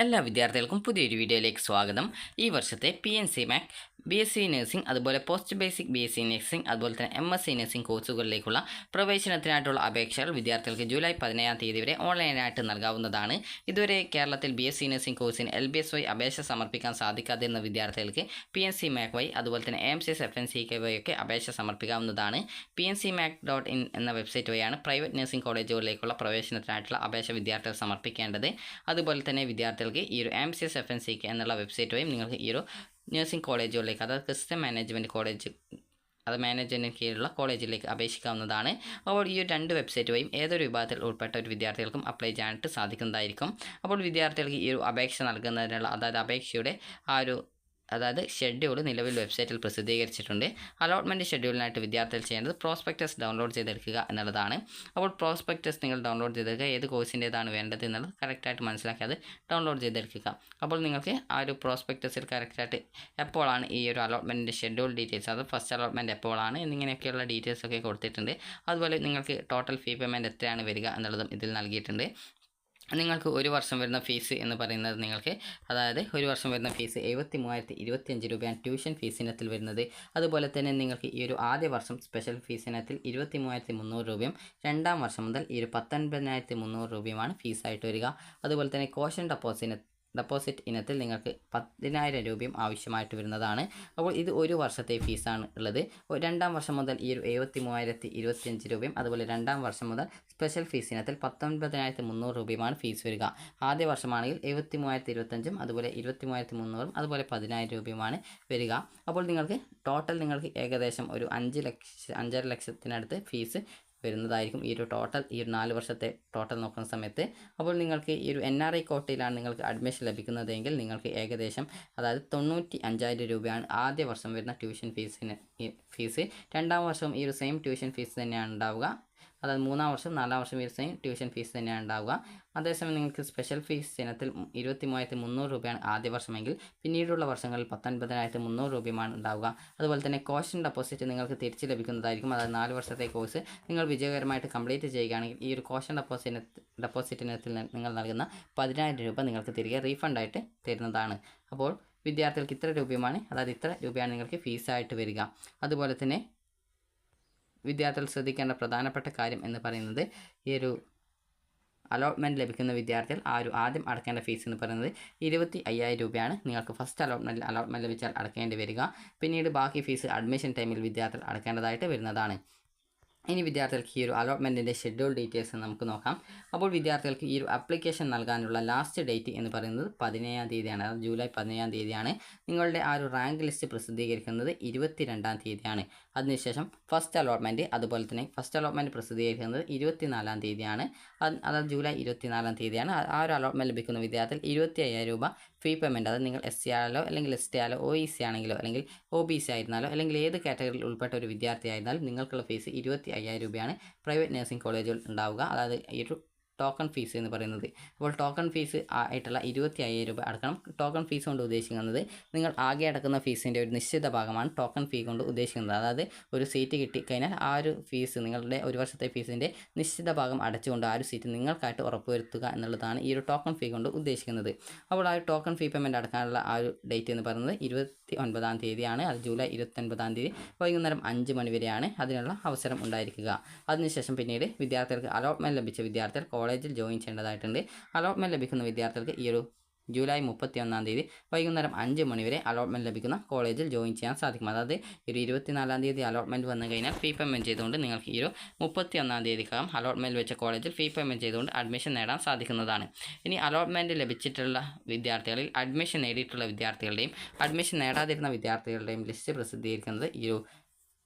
എല്ലാ വിദ്യാർത്ഥികൾക്കും പുതിയൊരു വീഡിയോയിലേക്ക് സ്വാഗതം. ഈ വർഷത്തെ PNC മാക് BSc നഴ്സിംഗ് അതുപോലെ പോസ്റ്റ് ബേസിക് BSc നഴ്സിംഗ് അതുപോലെ തന്നെ MSc നഴ്സിംഗ് കോഴ്സുകളിലേക്കുള്ള പ്രവേശനത്തിനായിട്ടുള്ള അപേക്ഷകൾ വിദ്യാർത്ഥികൾക്ക് ജൂലൈ 17 തീയതി വരെ ഓൺലൈനായിട്ട് നൽകാവുന്നതാണ്. ഇതുവരെ കേരളത്തിൽ BSc നഴ്സിംഗ് കോഴ്സിന് LBS വഴി അപേക്ഷ സമർപ്പിക്കാൻ സാധിക്കാതിരുന്ന വിദ്യാർത്ഥികൾക്ക് PNC മാക് വഴി അതുപോലെ തന്നെ AMCS FNCK വഴിയൊക്കെ അപേക്ഷ സമർപ്പിക്കാവുന്നതാണ്. PNCMac.in എന്ന വെബ്സൈറ്റ് വഴിയാണ് പ്രൈവറ്റ് നഴ്സിംഗ് കോളേജുകളിലേക്കുള്ള പ്രവേശനത്തിനായിട്ടുള്ള അപേക്ഷ വിദ്യാർത്ഥികൾ സമർപ്പിക്കേണ്ടത്. അതുപോലെ തന്നെ വിദ്യാർത്ഥികൾക്ക് ഈ ഒരു AMCS FNCK എന്നുള്ള വെബ്സൈറ്റ് വഴി നിങ്ങൾക്ക് ഈ ഒരു നഴ്സിംഗ് കോളേജുകളിലേക്ക്, അതായത് ക്രിസ്ത്യൻ മാനേജ്മെൻറ്റ് കോളേജ്, അത് മാനേജ്മെൻറ്റിന് കീഴിലുള്ള കോളേജിലേക്ക് അപേക്ഷിക്കാവുന്നതാണ്. അപ്പോൾ ഈ രണ്ട് വെബ്സൈറ്റ് വഴിയും ഏതൊരു വിഭാഗത്തിൽ ഉൾപ്പെട്ട ഒരു വിദ്യാർത്ഥികൾക്കും അപ്ലൈ ചെയ്യാനായിട്ട് സാധിക്കുന്നതായിരിക്കും. അപ്പോൾ വിദ്യാർത്ഥികൾക്ക് ഈ ഒരു അപേക്ഷ നൽകുന്നതിനുള്ള, അതായത് അപേക്ഷയുടെ ഷെഡ്യൂൾ നിലവിൽ വെബ്സൈറ്റിൽ പ്രസിദ്ധീകരിച്ചിട്ടുണ്ട്. അലോട്ട്മെൻറ്റ് ഷെഡ്യൂളിനായിട്ട് വിദ്യാർത്ഥികൾ ചെയ്യേണ്ടത് പ്രോസ്പെക്ടസ് ഡൗൺലോഡ് ചെയ്തെടുക്കുക എന്നുള്ളതാണ്. അപ്പോൾ പ്രോസ്പെക്ടസ് നിങ്ങൾ ഡൗൺലോഡ് ചെയ്തെടുക്കുക, ഏത് കോഴ്സിൻ്റേതാണ് വേണ്ടത് എന്നുള്ളത് കറക്റ്റായിട്ട് മനസ്സിലാക്കി അത് ഡൗൺലോഡ് ചെയ്തെടുക്കുക. അപ്പോൾ നിങ്ങൾക്ക് ആ ഒരു പ്രോസ്പെക്ടസിൽ കറക്റ്റായിട്ട് എപ്പോഴാണ് ഈ ഒരു അലോട്ട്മെൻറ്റിൻ്റെ ഷെഡ്യൂൾ ഡീറ്റെയിൽസ്, അത് ഫസ്റ്റ് അലോട്ട്മെൻറ്റ് എപ്പോഴാണ് എന്നിങ്ങനെയൊക്കെയുള്ള ഡീറ്റെയിൽസൊക്കെ കൊടുത്തിട്ടുണ്ട്. അതുപോലെ നിങ്ങൾക്ക് ടോട്ടൽ ഫീ പേയ്മെൻറ്റ് എത്രയാണ് വരിക എന്നുള്ളതും ഇതിൽ നൽകിയിട്ടുണ്ട്. നിങ്ങൾക്ക് ഒരു വർഷം വരുന്ന ഫീസ് എന്ന് പറയുന്നത് ഒരു വർഷം വരുന്ന ഫീസ് 73,025 രൂപയാണ് ട്യൂഷൻ ഫീസ് ഇനത്തിൽ വരുന്നത്. അതുപോലെ തന്നെ നിങ്ങൾക്ക് ഈ ഒരു ആദ്യ വർഷം സ്പെഷ്യൽ ഫീസ് ഇനത്തിൽ 23,300 രൂപയും രണ്ടാം വർഷം മുതൽ ഈ ഒരു 19,300 രൂപയുമാണ് ഫീസായിട്ട് വരിക. അതുപോലെ തന്നെ കോഷൻ ഡെപ്പോസിറ്റ് ഇനത്തിൽ നിങ്ങൾക്ക് 10,000 രൂപയും ആവശ്യമായിട്ട് വരുന്നതാണ്. അപ്പോൾ ഇത് ഒരു വർഷത്തെ ഫീസാണ് ഉള്ളത്. രണ്ടാം വർഷം മുതൽ ഈ ഒരു 73,025 രൂപയും അതുപോലെ രണ്ടാം വർഷം മുതൽ സ്പെഷ്യൽ ഫീസ് ഇനത്തിൽ 19,300 രൂപയുമാണ് ഫീസ് വരിക. ആദ്യ വർഷമാണെങ്കിൽ 73,025 അതുപോലെ 23,300 അതുപോലെ 10,000 രൂപയുമാണ് വരിക. അപ്പോൾ നിങ്ങൾക്ക് ഏകദേശം ഒരു 5 ലക്ഷത്തിനടുത്ത് ഫീസ് വരുന്നതായിരിക്കും ഈ ഒരു 4 വർഷത്തെ ടോട്ടൽ നോക്കുന്ന സമയത്ത്. അപ്പോൾ നിങ്ങൾക്ക് ഈ ഒരു NRI കോട്ടയിലാണ് നിങ്ങൾക്ക് അഡ്മിഷൻ ലഭിക്കുന്നതെങ്കിൽ നിങ്ങൾക്ക് ഏകദേശം 95,000 രൂപയാണ് ആദ്യ വർഷം വരുന്ന ട്യൂഷൻ ഫീസ്. രണ്ടാം വർഷം ഈ ഒരു സെയിം ട്യൂഷൻ ഫീസ് തന്നെയാണ് ഉണ്ടാവുക. അതായത് മൂന്നാം വർഷം 4ാം വർഷം ഈ സെയിം ട്യൂഷൻ ഫീസ് തന്നെയാണ് ഉണ്ടാവുക. അതേസമയം നിങ്ങൾക്ക് സ്പെഷ്യൽ ഫീസ് ഇനത്തിൽ 23,300 രൂപയാണ് ആദ്യ വർഷമെങ്കിൽ പിന്നീടുള്ള വർഷങ്ങളിൽ 19,300 രൂപയുമാണ് ഉണ്ടാവുക. അതുപോലെ തന്നെ കോഷൻ ഡെപ്പോസിറ്റ് നിങ്ങൾക്ക് തിരിച്ച് ലഭിക്കുന്നതായിരിക്കും. അതായത് 4 വർഷത്തെ കോഴ്സ് നിങ്ങൾ വിജയകരമായിട്ട് കംപ്ലീറ്റ് ചെയ്യുകയാണെങ്കിൽ ഈ ഒരു കോഷൻ ഡെപ്പോസിറ്റ് ഇനത്തിൽ നിങ്ങൾ നൽകുന്ന 10,000 രൂപ നിങ്ങൾക്ക് തിരികെ റീഫണ്ടായിട്ട് തരുന്നതാണ്. അപ്പോൾ വിദ്യാർത്ഥികൾക്ക് ഇത്ര രൂപയാണ് നിങ്ങൾക്ക് ഫീസായിട്ട് വരിക. അതുപോലെ തന്നെ വിദ്യാർത്ഥികൾ ശ്രദ്ധിക്കേണ്ട പ്രധാനപ്പെട്ട കാര്യം എന്ന് പറയുന്നത്, ഈ ഒരു അലോട്ട്മെൻറ്റ് ലഭിക്കുന്ന വിദ്യാർത്ഥികൾ ആദ്യം അടയ്ക്കേണ്ട ഫീസ് എന്ന് പറയുന്നത് 25,000 രൂപയാണ്. നിങ്ങൾക്ക് ഫസ്റ്റ് അലോട്ട്മെൻറ്റ് ലഭിച്ചാൽ അടയ്ക്കേണ്ടി വരിക. പിന്നീട് ബാക്കി ഫീസ് അഡ്മിഷൻ ടൈമിൽ വിദ്യാർത്ഥികൾ അടയ്ക്കേണ്ടതായിട്ട് വരുന്നതാണ്. ഇനി വിദ്യാർത്ഥികൾക്ക് ഈ ഒരു അലോട്ട്മെൻറ്റിൻ്റെ ഷെഡ്യൂൾ ഡീറ്റെയിൽസ് നമുക്ക് നോക്കാം. അപ്പോൾ വിദ്യാർത്ഥികൾക്ക് ഈ ഒരു ആപ്ലിക്കേഷൻ നൽകാനുള്ള ലാസ്റ്റ് ഡേറ്റ് എന്ന് പറയുന്നത് 17-ാം തീയതിയാണ്. അതായത് ജൂലൈ 17-ാം തീയതിയാണ്. നിങ്ങളുടെ ആ ഒരു റാങ്ക് ലിസ്റ്റ് പ്രസിദ്ധീകരിക്കുന്നത് 22-ാം തീയതിയാണ്. അതിനുശേഷം ഫസ്റ്റ് അലോട്ട്മെൻറ്റ് പ്രസിദ്ധീകരിക്കുന്നത് 24-ാം തീയതിയാണ്. അതായത് ജൂലൈ 24-ാം തീയതിയാണ്. ആ ഒരു അലോട്ട്മെൻറ്റ് ലഭിക്കുന്ന വിദ്യാർത്ഥികൾ 25,000 രൂപ ഫീ പേയ്മെൻറ്റ്, അതായത് നിങ്ങൾ SC ആയാലോ അല്ലെങ്കിൽ ST ആയാലോ OEC ആണെങ്കിലോ അല്ലെങ്കിൽ OBC ആയിരുന്നാലോ അല്ലെങ്കിൽ ഏത് കാറ്റഗറിയിൽ ഉൾപ്പെട്ട ഒരു വിദ്യാർത്ഥി ആയിരുന്നാലും നിങ്ങൾക്കുള്ള ഫീസ് 25,000 രൂപയാണ് പ്രൈവറ്റ് നഴ്സിംഗ് കോളേജുകൾ ഉണ്ടാവുക. അതായത് ഈ ഒരു ടോക്കൺ ഫീസ് എന്ന് പറയുന്നത്. അപ്പോൾ ടോക്കൺ ഫീസ് ആയിട്ടുള്ള 25,000 രൂപ അടക്കണം. ടോക്കൺ ഫീസ് കൊണ്ട് ഉദ്ദേശിക്കുന്നത് നിങ്ങൾ ആകെ അടക്കുന്ന ഫീസിൻ്റെ ഒരു നിശ്ചിത ഭാഗമാണ് ടോക്കൺ ഫീ കൊണ്ട് ഉദ്ദേശിക്കുന്നത്. അതായത് ഒരു സീറ്റ് കിട്ടിക്കഴിഞ്ഞാൽ ആ ഒരു ഫീസ്, നിങ്ങളുടെ ഒരു വർഷത്തെ ഫീസിൻ്റെ നിശ്ചിത ഭാഗം അടച്ചുകൊണ്ട് ആ ഒരു സീറ്റ് നിങ്ങൾക്കായിട്ട് ഉറപ്പുവരുത്തുക എന്നുള്ളതാണ് ഈ ഒരു ടോക്കൺ ഫീ കൊണ്ട് ഉദ്ദേശിക്കുന്നത്. അപ്പോൾ ആ ഒരു ടോക്കൺ ഫീ പേയ്മെൻറ്റ് അടക്കാനുള്ള ആ ഒരു ഡേറ്റ് എന്ന് പറയുന്നത് 29-ാം തീയതിയാണ്. അത് ജൂലൈ 29-ാം തീയതി വൈകുന്നേരം 5 മണി വരെയാണ് അതിനുള്ള അവസരം ഉണ്ടായിരിക്കുക. അതിനുശേഷം പിന്നീട് വിദ്യാർത്ഥികൾക്ക് അലോട്ട്മെൻറ്റ് ലഭിച്ച വിദ്യാർത്ഥികൾ കോളേജിൽ ജോയിൻ ചെയ്യേണ്ടതായിട്ടുണ്ട്. അലോട്ട്മെൻറ്റ് ലഭിക്കുന്ന വിദ്യാർത്ഥികൾക്ക് ഈ ഒരു ജൂലൈ 31-ാം തീയതി വൈകുന്നേരം 5 മണി വരെ അലോട്ട്മെൻറ്റ് ലഭിക്കുന്ന കോളേജിൽ ജോയിൻ ചെയ്യാൻ സാധിക്കും. അതായത് ഒരു 24-ാം തീയതി അലോട്ട്മെൻറ്റ് വന്നു കഴിഞ്ഞാൽ ഫീ പേയ്മെൻറ്റ് ചെയ്തുകൊണ്ട് നിങ്ങൾക്ക് ഈ ഒരു 31-ാം തീയതിക്കകം അലോട്ട്മെൻറ്റ് വെച്ച കോളേജിൽ ഫീ പേയ്മെൻറ്റ് ചെയ്തുകൊണ്ട് അഡ്മിഷൻ നേടാൻ സാധിക്കുന്നതാണ്. ഇനി അലോട്ട്മെൻറ്റ് ലഭിച്ചിട്ടുള്ള വിദ്യാർത്ഥികളിൽ അഡ്മിഷൻ നേടിയിട്ടുള്ള വിദ്യാർത്ഥികളുടെയും അഡ്മിഷൻ നേടാതിരുന്ന വിദ്യാർത്ഥികളുടെയും ലിസ്റ്റ് പ്രസിദ്ധീകരിക്കുന്നത് ഈ ഒരു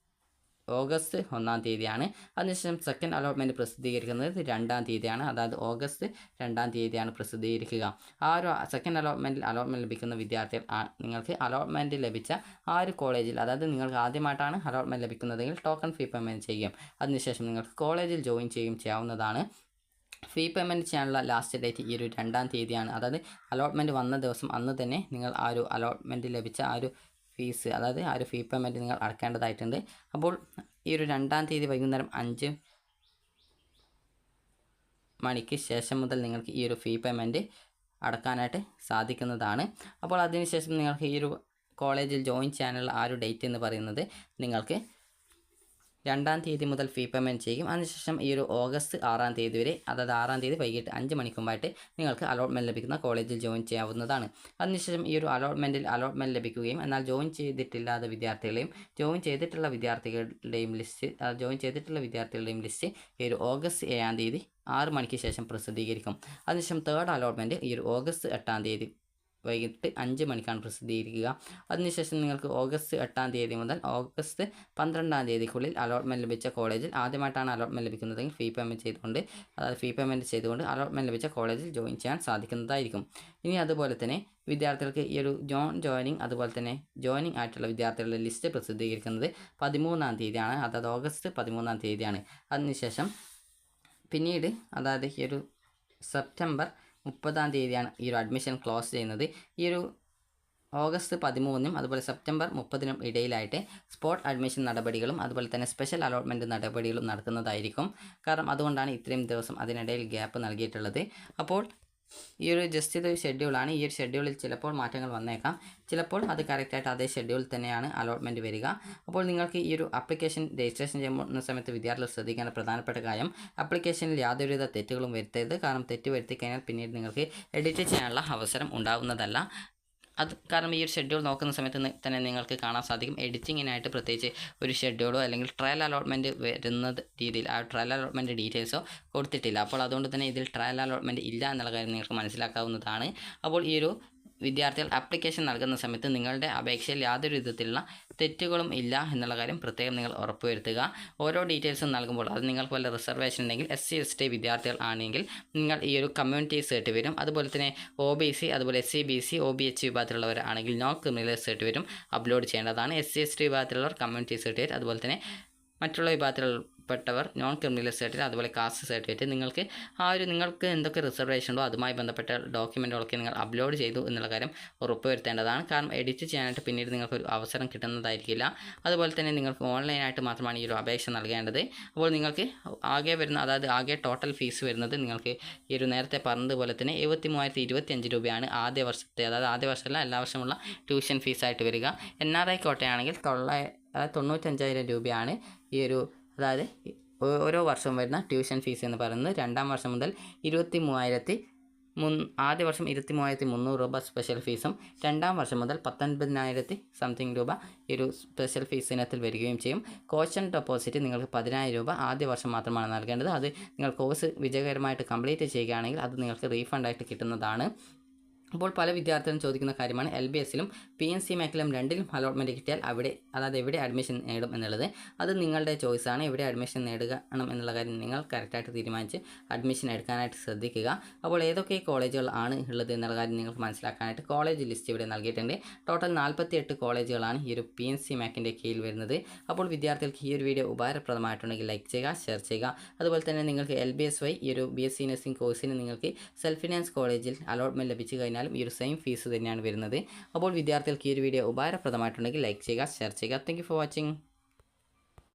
ഓഗസ്റ്റ് 1-ാം തീയതിയാണ്. അതിനുശേഷം സെക്കൻഡ് അലോട്ട്മെൻറ്റ് പ്രസിദ്ധീകരിക്കുന്നത് 2-ാം തീയതിയാണ്. അതായത് ഓഗസ്റ്റ് 2-ാം തീയതിയാണ് പ്രസിദ്ധീകരിക്കുക. ആ ഒരു സെക്കൻഡ് അലോട്ട്മെൻറ്റ് ലഭിക്കുന്ന വിദ്യാർത്ഥികൾ നിങ്ങൾക്ക് അലോട്ട്മെൻറ്റ് ലഭിച്ച ആ ഒരു കോളേജിൽ, അതായത് നിങ്ങൾക്ക് ആദ്യമായിട്ടാണ് അലോട്ട്മെൻറ്റ് ലഭിക്കുന്നതെങ്കിൽ ടോക്കൺ ഫീ പേയ്മെൻറ്റ് ചെയ്യും. അതിനുശേഷം നിങ്ങൾക്ക് കോളേജിൽ ജോയിൻ ചെയ്യാവുന്നതാണ്. ഫീ പേയ്മെൻറ്റ് ചെയ്യാനുള്ള ലാസ്റ്റ് ഡേറ്റ് ഈ ഒരു 2-ാം തീയതിയാണ്. അതായത് അലോട്ട്മെൻറ്റ് വന്ന ദിവസം അന്ന് തന്നെ നിങ്ങൾ ആ ഒരു അലോട്ട്മെൻറ്റ് ലഭിച്ച ആ ഒരു ഫീസ്, അതായത് ആ ഒരു ഫീ പേയ്മെൻറ്റ് നിങ്ങൾ അടക്കേണ്ടതായിട്ടുണ്ട്. അപ്പോൾ ഈ ഒരു 2-ാം തീയതി വൈകുന്നേരം 5 മണിക്ക് ശേഷം മുതൽ നിങ്ങൾക്ക് ഈ ഒരു ഫീ പേയ്മെൻറ്റ് അടക്കാനായിട്ട് സാധിക്കുന്നതാണ്. അപ്പോൾ അതിനുശേഷം നിങ്ങൾക്ക് ഈ ഒരു കോളേജിൽ ജോയിൻ ചെയ്യാനുള്ള ആ ഒരു ഡേറ്റ് എന്ന് പറയുന്നത് നിങ്ങൾക്ക് 2-ാം തീയതി മുതൽ ഫീ പേയ്മെൻറ്റ് ചെയ്യും. അതിനുശേഷം ഈ ഒരു ഓഗസ്റ്റ് 6-ാം തീയതി വരെ, അതായത് 6-ാം തീയതി വൈകിട്ട് 5 മണിക്കുമ്പായിട്ട് നിങ്ങൾക്ക് അലോട്ട്മെൻറ്റ് ലഭിക്കുന്ന കോളേജിൽ ജോയിൻ ചെയ്യാവുന്നതാണ്. അതിനുശേഷം ഈ ഒരു അലോട്ട്മെൻറ്റ് ലഭിക്കുകയും എന്നാൽ ജോയിൻ ചെയ്തിട്ടില്ലാത്ത വിദ്യാർത്ഥികളെയും ജോയിൻ ചെയ്തിട്ടുള്ള വിദ്യാർത്ഥികളുടെയും ലിസ്റ്റ് ഈ ഒരു ഓഗസ്റ്റ് 7-ാം തീയതി 6 മണിക്ക് ശേഷം പ്രസിദ്ധീകരിക്കും. അതിനുശേഷം 3rd അലോട്ട്മെൻറ്റ് ഈ ഒരു ഓഗസ്റ്റ് 8-ാം തീയതി വൈകിട്ട് 5 മണിക്കാണ് പ്രസിദ്ധീകരിക്കുക. അതിനുശേഷം നിങ്ങൾക്ക് ഓഗസ്റ്റ് 8-ാം തീയതി മുതൽ ഓഗസ്റ്റ് 12-ാം തീയതിക്കുള്ളിൽ അലോട്ട്മെൻറ്റ് ലഭിച്ച കോളേജിൽ, ആദ്യമായിട്ടാണ് അലോട്ട്മെൻറ്റ് ലഭിക്കുന്നതെങ്കിൽ ഫീ പേയ്മെൻറ്റ് ചെയ്തുകൊണ്ട് അലോട്ട്മെൻറ്റ് ലഭിച്ച കോളേജിൽ ജോയിൻ ചെയ്യാൻ സാധിക്കുന്നതായിരിക്കും. ഇനി അതുപോലെ തന്നെ വിദ്യാർത്ഥികൾക്ക് ഈ ഒരു ജോയിനിങ് അതുപോലെ തന്നെ ജോയിനിങ് ആയിട്ടുള്ള വിദ്യാർത്ഥികളുടെ ലിസ്റ്റ് പ്രസിദ്ധീകരിക്കുന്നത് 13-ാം തീയതിയാണ്, അതായത് ഓഗസ്റ്റ് 13-ാം തീയതിയാണ്. അതിനുശേഷം പിന്നീട് അതായത് ഈ ഒരു സെപ്റ്റംബർ 30-ാം തീയതിയാണ് ഈ ഒരു അഡ്മിഷൻ ക്ലോസ് ചെയ്യുന്നത്. ഈ ഒരു ഓഗസ്റ്റ് 13-നും അതുപോലെ സെപ്റ്റംബർ 30-നും ഇടയിലായിട്ട് സ്പോട്ട് അഡ്മിഷൻ നടപടികളും അതുപോലെ തന്നെ സ്പെഷ്യൽ അലോട്ട്മെൻറ്റ് നടപടികളും നടക്കുന്നതായിരിക്കും. കാരണം അതുകൊണ്ടാണ് ഇത്രയും ദിവസം അതിനിടയിൽ ഗ്യാപ്പ് നൽകിയിട്ടുള്ളത്. അപ്പോൾ ഈ ഒരു ജസ്റ്റ് ഇതൊരു ഷെഡ്യൂളാണ്. ഈ ഒരു ഷെഡ്യൂളിൽ ചിലപ്പോൾ മാറ്റങ്ങൾ വന്നേക്കാം, ചിലപ്പോൾ അത് കറക്റ്റായിട്ട് അതേ ഷെഡ്യൂളിൽ തന്നെയാണ് അലോട്ട്മെൻറ്റ് വരിക. അപ്പോൾ നിങ്ങൾക്ക് ഈ ഒരു ആപ്ലിക്കേഷൻ രജിസ്ട്രേഷൻ ചെയ്യുന്ന സമയത്ത് വിദ്യാർത്ഥികൾ ശ്രദ്ധിക്കേണ്ട പ്രധാനപ്പെട്ട കാര്യം, ആപ്ലിക്കേഷനിൽ യാതൊരുവിധ തെറ്റുകളും വരുത്തരുത്. കാരണം തെറ്റ് വരുത്തി കഴിഞ്ഞാൽ പിന്നീട് നിങ്ങൾക്ക് എഡിറ്റ് ചെയ്യാനുള്ള അവസരം ഉണ്ടാവുന്നതല്ല. കാരണം ഈ ഒരു ഷെഡ്യൂൾ നോക്കുന്ന സമയത്ത് തന്നെ നിങ്ങൾക്ക് കാണാൻ സാധിക്കും, എഡിറ്റിങ്ങിനായിട്ട് പ്രത്യേകിച്ച് ഒരു ഷെഡ്യൂളോ അല്ലെങ്കിൽ ട്രയൽ അലോട്ട്മെൻറ്റ് വരുന്ന രീതിയിൽ ആ ട്രയൽ അലോട്ട്മെൻറ്റ് ഡീറ്റെയിൽസോ കൊടുത്തിട്ടില്ല. അപ്പോൾ അതുകൊണ്ട് തന്നെ ഇതിൽ ട്രയൽ അലോട്ട്മെൻറ്റ് ഇല്ല എന്നുള്ള കാര്യം നിങ്ങൾക്ക് മനസ്സിലാക്കാവുന്നതാണ്. അപ്പോൾ ഈ ഒരു വിദ്യാർത്ഥികൾ ആപ്ലിക്കേഷൻ നൽകുന്ന സമയത്ത് നിങ്ങളുടെ അപേക്ഷയിൽ യാതൊരു വിധത്തിലുള്ള തെറ്റുകളും ഇല്ല എന്നുള്ള കാര്യം പ്രത്യേകം നിങ്ങൾ ഉറപ്പുവരുത്തുക. ഓരോ ഡീറ്റെയിൽസും നൽകുമ്പോൾ അത് നിങ്ങൾക്ക് വല്ല റിസർവേഷൻ ഉണ്ടെങ്കിൽ SC ST വിദ്യാർത്ഥികൾ ആണെങ്കിൽ നിങ്ങൾ ഈ ഒരു കമ്മ്യൂണിറ്റി സർട്ടിഫിക്കറ്റും അതുപോലെ തന്നെ OBC അതുപോലെ SC BC OBH വിഭാഗത്തിലുള്ളവർ ആണെങ്കിൽ നോൺ ക്രിമിനൽ സർട്ടിഫിക്കറ്റും അപ്ലോഡ് ചെയ്യേണ്ടതാണ്. SC ST വിഭാഗത്തിലുള്ളവർ കമ്മ്യൂണിറ്റി സർട്ടിഫിക്കറ്റ്, അതുപോലെ തന്നെ മറ്റുള്ള വിഭാഗത്തിൽപ്പെട്ടവർ നോൺ ക്രിമിനൽ സർട്ടിഫിക്കറ്റ്, അതുപോലെ കാസ്റ്റ് സർട്ടിഫിക്കറ്റ്, നിങ്ങൾക്ക് എന്തൊക്കെ റിസർവേഷൻ ഉണ്ടോ അതുമായി ബന്ധപ്പെട്ട ഡോക്യുമെൻറ്റുകളൊക്കെ നിങ്ങൾ അപ്ലോഡ് ചെയ്തു എന്നുള്ള കാര്യം ഉറപ്പുവരുത്തേണ്ടതാണ്. കാരണം എഡിറ്റ് ചെയ്യാനായിട്ട് പിന്നീട് നിങ്ങൾക്കൊരു അവസരം കിട്ടുന്നതായിരിക്കില്ല. അതുപോലെ തന്നെ നിങ്ങൾക്ക് ഓൺലൈനായിട്ട് മാത്രമാണ് ഈ ഒരു അപേക്ഷ നൽകേണ്ടത്. അപ്പോൾ നിങ്ങൾക്ക് ആകെ ടോട്ടൽ ഫീസ് വരുന്നത് നിങ്ങൾക്ക് ഈ ഒരു നേരത്തെ പറഞ്ഞതുപോലെ തന്നെ 73,025 രൂപയാണ് ആദ്യ വർഷത്തെ, അതായത് ആദ്യ വർഷമല്ല എല്ലാ വർഷമുള്ള ട്യൂഷൻ ഫീസായിട്ട് വരിക. NRI കോട്ടയാണെങ്കിൽ 95,000 രൂപയാണ് ഈ ഒരു, അതായത് ഓരോ വർഷവും വരുന്ന ട്യൂഷൻ ഫീസ് എന്ന് പറയുന്നത്. 2-ാം വർഷം മുതൽ ആദ്യ വർഷം 23,300 രൂപ സ്പെഷ്യൽ ഫീസും 2-ാം വർഷം മുതൽ 19,000 സംതിങ് രൂപ ഈ ഒരു സ്പെഷ്യൽ ഫീസ് ഇനത്തിൽ വരികയും ചെയ്യും. കോഷൻ ഡെപ്പോസിറ്റ് നിങ്ങൾക്ക് 10,000 രൂപ ആദ്യ വർഷം മാത്രമാണ് നൽകേണ്ടത്. അത് നിങ്ങൾ കോഴ്സ് വിജയകരമായിട്ട് കംപ്ലീറ്റ് ചെയ്യുകയാണെങ്കിൽ അത് നിങ്ങൾക്ക് റീഫണ്ടായിട്ട് കിട്ടുന്നതാണ്. അപ്പോൾ പല വിദ്യാർത്ഥികളും ചോദിക്കുന്ന കാര്യമാണ് LBSലും PNC മേഖലയിലും രണ്ടിലും അലോട്ട്മെൻറ്റ് കിട്ടിയാൽ എവിടെ അഡ്മിഷൻ നേടും എന്നുള്ളത്. അത് നിങ്ങളുടെ ചോയ്സാണ്. എവിടെ അഡ്മിഷൻ നേടണം എന്നുള്ള കാര്യം നിങ്ങൾ കറക്റ്റായിട്ട് തീരുമാനിച്ച് അഡ്മിഷൻ എടുക്കാനായിട്ട് ശ്രദ്ധിക്കുക. അപ്പോൾ ഏതൊക്കെ കോളേജുകൾ ആണ് ഉള്ളത് എന്നുള്ള കാര്യം നിങ്ങൾക്ക് മനസ്സിലാക്കാനായിട്ട് കോളേജ് ലിസ്റ്റ് ഇവിടെ നൽകിയിട്ടുണ്ട്. ടോട്ടൽ 48 കോളേജുകളാണ് ഈ ഒരു PNC മേക്കിൻ്റെ കീഴിൽ വരുന്നത്. അപ്പോൾ വിദ്യാർത്ഥികൾക്ക് ഈ ഒരു വീഡിയോ ഉപകാരപ്രദമായിട്ടുണ്ടെങ്കിൽ ലൈക്ക് ചെയ്യുക, ഷെയർ ചെയ്യുക. അതുപോലെ തന്നെ നിങ്ങൾക്ക് LBS വഴി ഈ ഒരു BSc നഴ്സിംഗ് കോഴ്സിന് നിങ്ങൾക്ക് സെൽഫ് ഫിനാൻസ് കോളേജിൽ അലോട്ട്മെൻറ്റ് ലഭിച്ചു കഴിഞ്ഞാൽ ഈ ഒരു സെയിം ഫീസ് തന്നെയാണ് വരുന്നത്. അപ്പോൾ വിദ്യാർത്ഥികൾക്ക് ഈ ഒരു വീഡിയോ ഉപകാരപ്രദമായിട്ടുണ്ടെങ്കിൽ ലൈക്ക് ചെയ്യുക, ഷെയർ ചെയ്യുക. Thank you for watching.